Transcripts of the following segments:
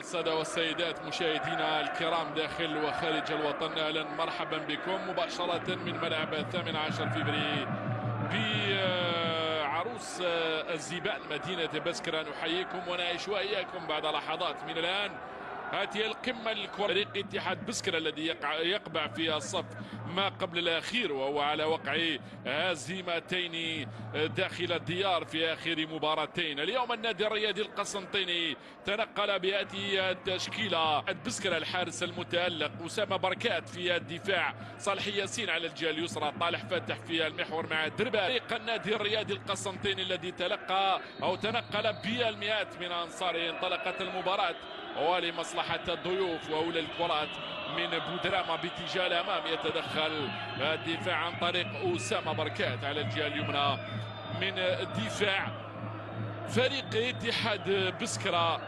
السادة والسيدات مشاهدينا الكرام داخل وخارج الوطن، اهلا مرحبا بكم مباشرة من ملعب 18 فبراير بعروس الزيبان مدينة بسكرة. نحييكم ونعيش وإياكم بعد لحظات من الآن هذه القمة لفريق اتحاد بسكرة الذي يقبع في الصف ما قبل الأخير، وهو على وقع هزيمتين داخل الديار في آخر مباراتين. اليوم النادي الرياضي القسنطيني تنقل بهذه التشكيلة: بسكرة الحارس المتألق أسامة بركات في الدفاع، صالح ياسين على الجهة اليسرى، طالح فاتح في المحور مع دربا. فريق النادي الرياضي القسنطيني الذي تلقى أو تنقل بالمئات من أنصاره. انطلقت المباراة ولمصلحة الضيوف وأولى الكرات من بودرامة باتجاه الأمام. يتدخل الدفاع عن طريق أسامة بركات على الجهة اليمنى من دفاع فريق اتحاد بسكرة،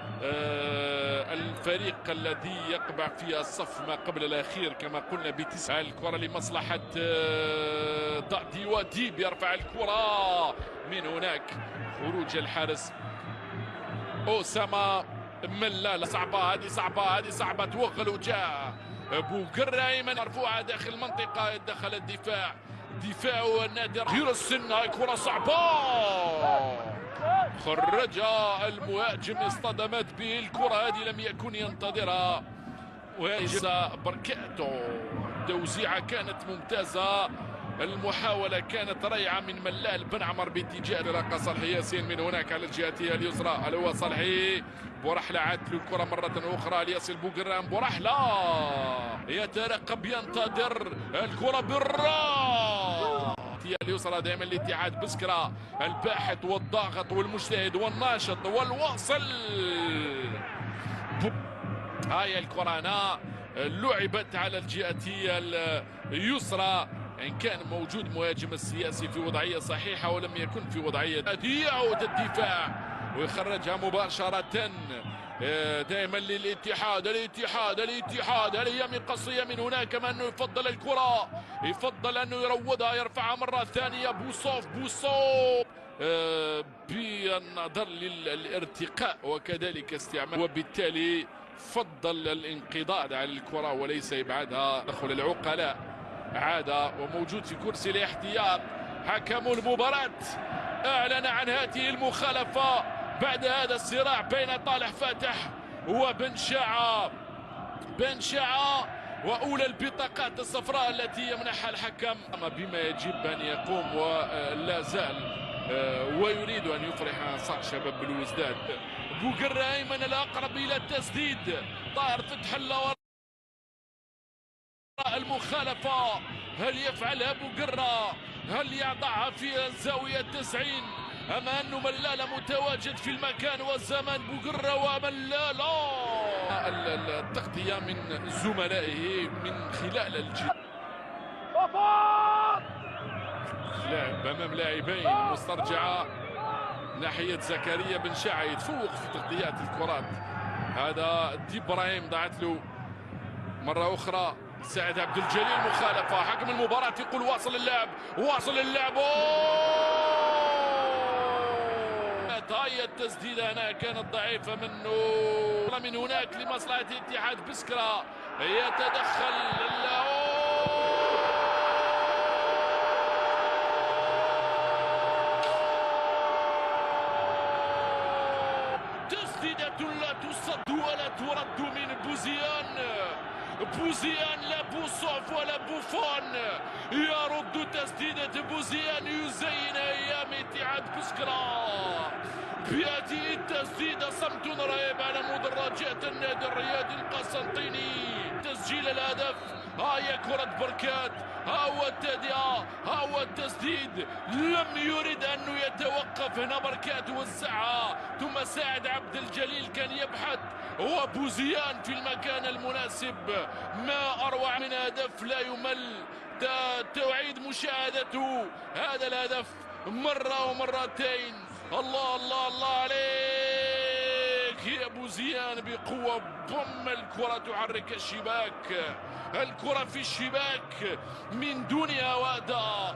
الفريق الذي يقبع في الصف ما قبل الأخير كما قلنا بتسعة. الكرة لمصلحة ضعدي وديب، يرفع الكرة من هناك، خروج الحارس أسامة ملال. صعبة هذه صعبة توغل وجاء بوقرة أيمن مرفوعة داخل المنطقة. يتدخل الدفاع، دفاع النادي غير السنة، كرة صعبة خرجها المهاجم، اصطدمت به الكرة هذه لم يكن ينتظرها. وهذه بركاتو، توزيعة كانت ممتازة، المحاولة كانت رائعة من ملال بن عمر باتجاه لقى صالح ياسين من هناك على الجهة اليسرى. هل هو صالحي؟ بورحلة عادت له الكرة مرة أخرى لياسين بوقرام. بورحلة يترقب ينتظر الكرة بالراس اليسرى دائما الاتحاد بسكرة، الباحث والضاغط والمجتهد والناشط والواصل. هاي الكرة هنا لعبت على الجهة اليسرى، إن كان موجود مهاجم السياسي في وضعية صحيحة ولم يكن في وضعية. يعود الدفاع ويخرجها مباشرة دائما للاتحاد. الاتحاد هل من قصية من هناك، كما أنه يفضل الكرة، يفضل أنه يروضها، يرفعها مرة ثانية. بوصوف بالنظر للارتقاء وكذلك استعمال، وبالتالي فضل الانقضاض على الكرة وليس إبعادها. دخل العقلاء عاد وموجود في كرسي الاحتياط. حكم المباراة أعلن عن هذه المخالفة بعد هذا الصراع بين طالح فاتح وبن شاعة وأولى البطاقات الصفراء التي يمنحها الحكم بما يجب أن يقوم ولا زال ويريد أن يفرح أنصار شباب بلوزداد. بوقرة أيمن الأقرب إلى التسديد، طاهر فتح الله المخالفة. هل يفعلها بوقرة؟ هل يضعها في الزاوية 90 أما أنه ملالة متواجد في المكان والزمان؟ بوقرة وملالة التغطية من زملائه من خلال الجهة. لاعب أمام لاعبين، مسترجعة ناحية زكريا بن شاعة، يتفوق في تغطيات الكرات. هذا دي إبراهيم ضاعت له مرة أخرى. سعد عبد الجليل مخالفة، حكم المباراة يقول واصل اللعب. هاي التسديدة هنا كانت ضعيفة منه. من هناك لمصلحة اتحاد بسكرة، يتدخل تسديدة لا تصد ولا ترد من بوزيان لا بوصوف ولا بوفون. يرد تسديدة بوزيان، يزين أيام اتحاد بسكرة بهذه التسديدة. صمت رهيب على مدرجات النادي الرياضي القسنطيني. تسجيل الهدف، هاي كرة بركات، ها هو التهدئة، ها هو التسديد. لم يرد أنه يتوقف هنا، بركات وزعها، ثم سعد عبد الجليل كان يبحث وبوزيان في المكان المناسب. ما أروع من هدف لا يمل، تعيد مشاهدته هذا الهدف مرة ومرتين. الله الله الله عليك يا بوزيان، بقوة ضم الكرة تحرك الشباك، الكرة في الشباك من دون هوادة.